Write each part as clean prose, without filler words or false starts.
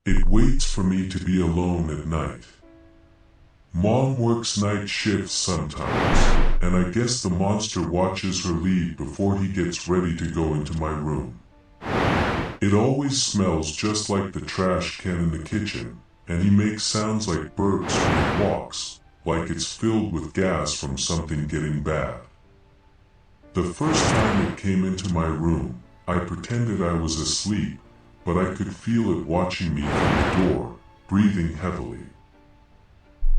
It waits for me to be alone at night. Mom works night shifts sometimes, and I guess the monster watches her leave before he gets ready to go into my room. It always smells just like the trash can in the kitchen, and he makes sounds like burps when he walks, like it's filled with gas from something getting bad. The first time it came into my room, I pretended I was asleep, but I could feel it watching me from the door, breathing heavily.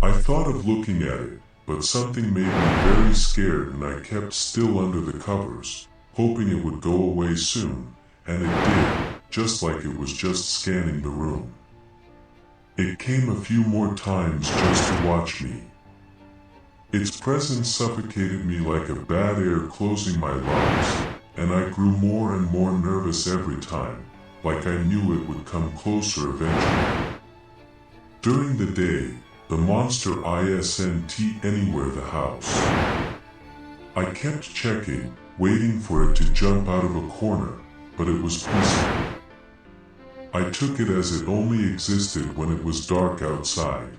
I thought of looking at it, but something made me very scared and I kept still under the covers, hoping it would go away soon, and it did, just like it was just scanning the room. It came a few more times just to watch me. Its presence suffocated me like a bad air closing my lungs, and I grew more and more nervous every time, like I knew it would come closer eventually. During the day, the monster isn't anywhere the house. I kept checking, waiting for it to jump out of a corner, but it was peaceful. I took it as it only existed when it was dark outside.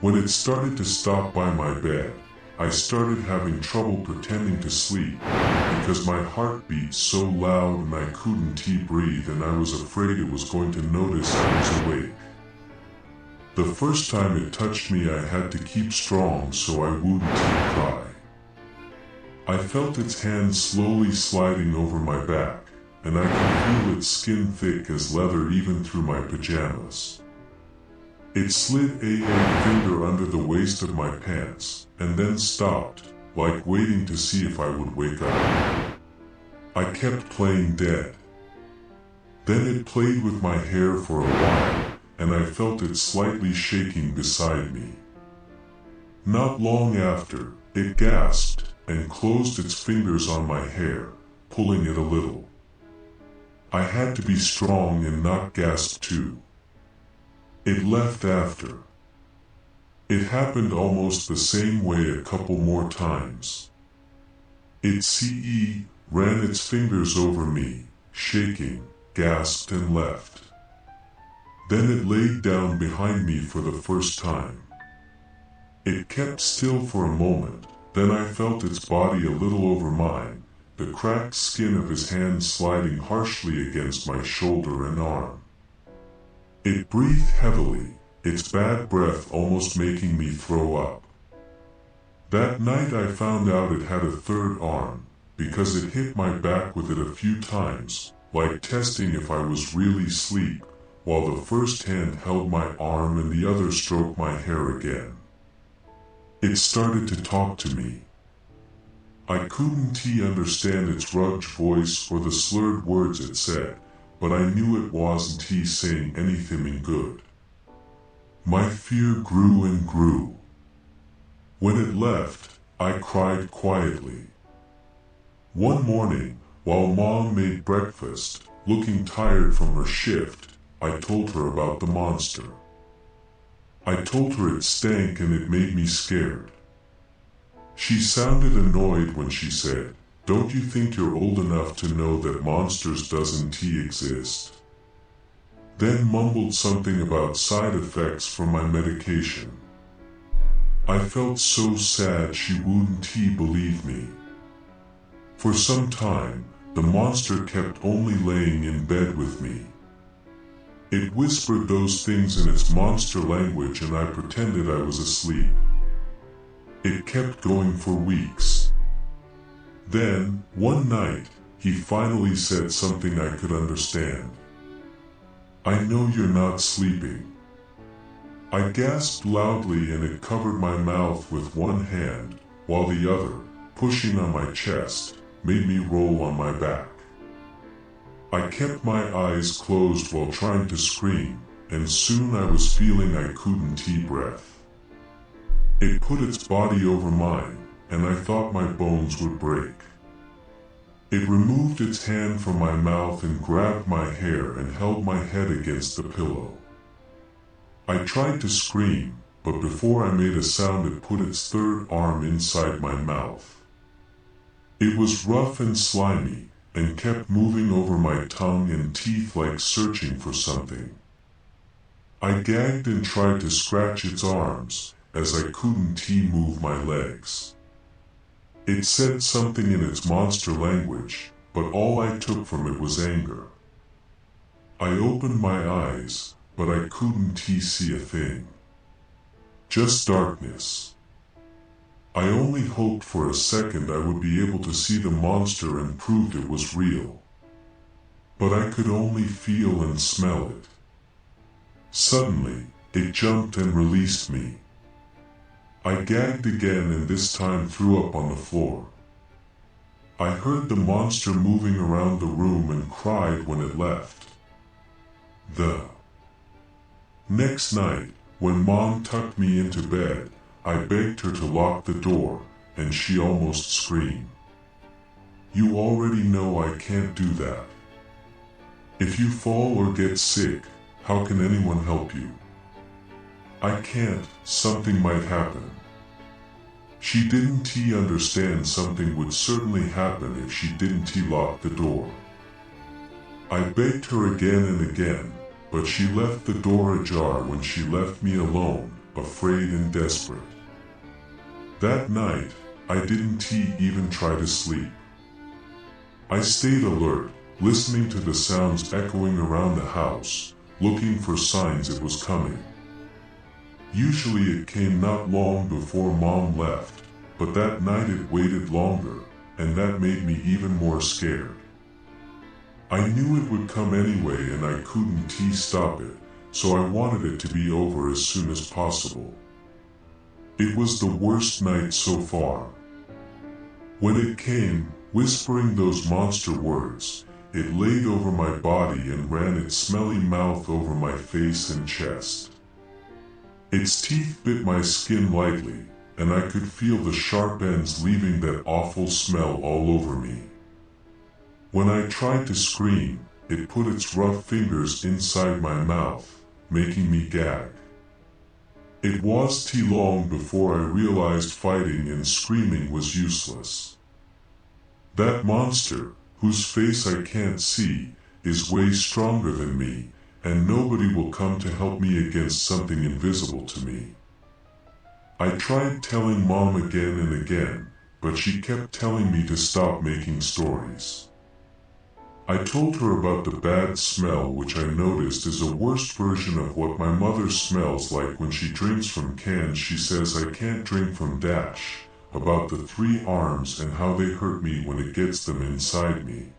When it started to stop by my bed, I started having trouble pretending to sleep because my heart beat so loud and I couldn't breathe, and I was afraid it was going to notice I was awake. The first time it touched me, I had to keep strong so I wouldn't cry. I felt its hand slowly sliding over my back, and I could feel its skin thick as leather even through my pajamas. It slid a finger under the waist of my pants, and then stopped, like waiting to see if I would wake up. I kept playing dead. Then it played with my hair for a while, and I felt it slightly shaking beside me. Not long after, it gasped and closed its fingers on my hair, pulling it a little. I had to be strong and not gasp too. It left after. It happened almost the same way a couple more times. It ran its fingers over me, shaking, gasped and left. Then it laid down behind me for the first time. It kept still for a moment, then I felt its body a little over mine, the cracked skin of his hand sliding harshly against my shoulder and arm. It breathed heavily, its bad breath almost making me throw up. That night I found out it had a third arm, because it hit my back with it a few times, like testing if I was really asleep, while the first hand held my arm and the other stroked my hair again. It started to talk to me. I couldn't understand its rugged voice or the slurred words it said, but I knew it wasn't saying anything good. My fear grew and grew. When it left, I cried quietly. One morning, while Mom made breakfast, looking tired from her shift, I told her about the monster. I told her it stank and it made me scared. She sounded annoyed when she said, "Don't you think you're old enough to know that monsters doesn't exist?" Then mumbled something about side effects from my medication. I felt so sad she wouldn't believe me. For some time, the monster kept only laying in bed with me. It whispered those things in its monster language and I pretended I was asleep. It kept going for weeks. Then, one night, he finally said something I could understand. "I know you're not sleeping." I gasped loudly and it covered my mouth with one hand, while the other, pushing on my chest, made me roll on my back. I kept my eyes closed while trying to scream, and soon I was feeling I couldn't breathe. It put its body over mine, and I thought my bones would break. It removed its hand from my mouth and grabbed my hair and held my head against the pillow. I tried to scream, but before I made a sound it put its third arm inside my mouth. It was rough and slimy, and kept moving over my tongue and teeth like searching for something. I gagged and tried to scratch its arms, as I couldn't move my legs. It said something in its monster language, but all I took from it was anger. I opened my eyes, but I couldn't see a thing. Just darkness. I only hoped for a second I would be able to see the monster and prove it was real. But I could only feel and smell it. Suddenly, it jumped and released me. I gagged again and this time threw up on the floor. I heard the monster moving around the room and cried when it left. The next night, when Mom tucked me into bed, I begged her to lock the door, and she almost screamed. "You already know I can't do that. If you fall or get sick, how can anyone help you? I can't, something might happen." She didn't understand something would certainly happen if she didn't lock the door. I begged her again and again, but she left the door ajar when she left me alone, afraid and desperate. That night, I didn't even try to sleep. I stayed alert, listening to the sounds echoing around the house, looking for signs it was coming. Usually it came not long before Mom left, but that night it waited longer, and that made me even more scared. I knew it would come anyway and I couldn't stop it, so I wanted it to be over as soon as possible. It was the worst night so far. When it came, whispering those monster words, it laid over my body and ran its smelly mouth over my face and chest. Its teeth bit my skin lightly, and I could feel the sharp ends leaving that awful smell all over me. When I tried to scream, it put its rough fingers inside my mouth, making me gag. It was too long before I realized fighting and screaming was useless. That monster, whose face I can't see, is way stronger than me, and nobody will come to help me against something invisible to me. I tried telling Mom again and again, but she kept telling me to stop making stories. I told her about the bad smell, which I noticed is a worse version of what my mother smells like when she drinks from cans. She says I can't drink from dash, about the 3 arms and how they hurt me when it gets them inside me.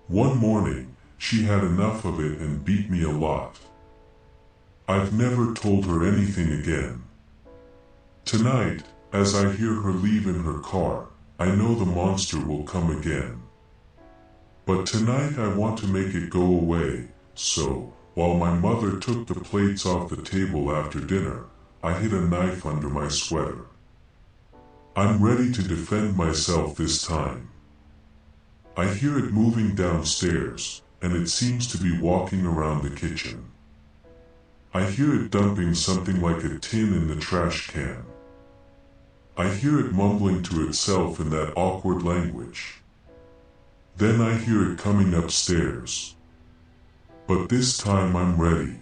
One morning, she had enough of it and beat me a lot. I've never told her anything again. Tonight, as I hear her leave in her car, I know the monster will come again. But tonight I want to make it go away, so, while my mother took the plates off the table after dinner, I hid a knife under my sweater. I'm ready to defend myself this time. I hear it moving downstairs, and it seems to be walking around the kitchen. I hear it dumping something like a tin in the trash can. I hear it mumbling to itself in that awkward language. Then I hear it coming upstairs. But this time I'm ready.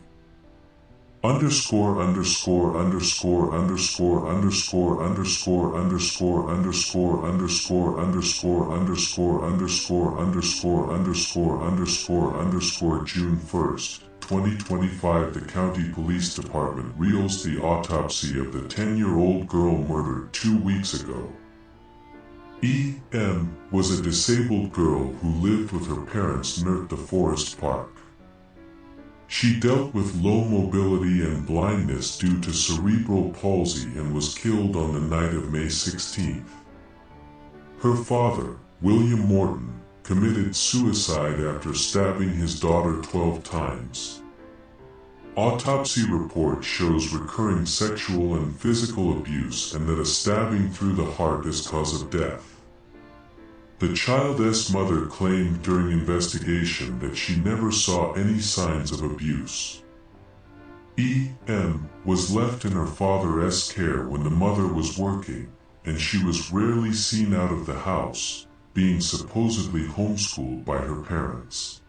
Underscore underscore underscore underscore underscore underscore underscore underscore underscore underscore underscore underscore underscore underscore underscore underscore June 1st, 2025. The County Police Department reveals the autopsy of the 10-year-old girl murdered 2 weeks ago. E.M. was a disabled girl who lived with her parents near the forest park. She dealt with low mobility and blindness due to cerebral palsy and was killed on the night of May 16th. Her father, William Morton, committed suicide after stabbing his daughter 12 times. Autopsy report shows recurring sexual and physical abuse and that a stabbing through the heart is cause of death. The child's mother claimed during investigation that she never saw any signs of abuse. E.M. was left in her father's care when the mother was working, and she was rarely seen out of the house, being supposedly homeschooled by her parents.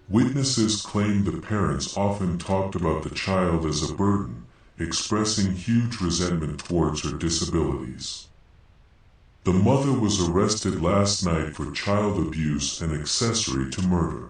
Witnesses claimed the parents often talked about the child as a burden, expressing huge resentment towards her disabilities. The mother was arrested last night for child abuse and accessory to murder.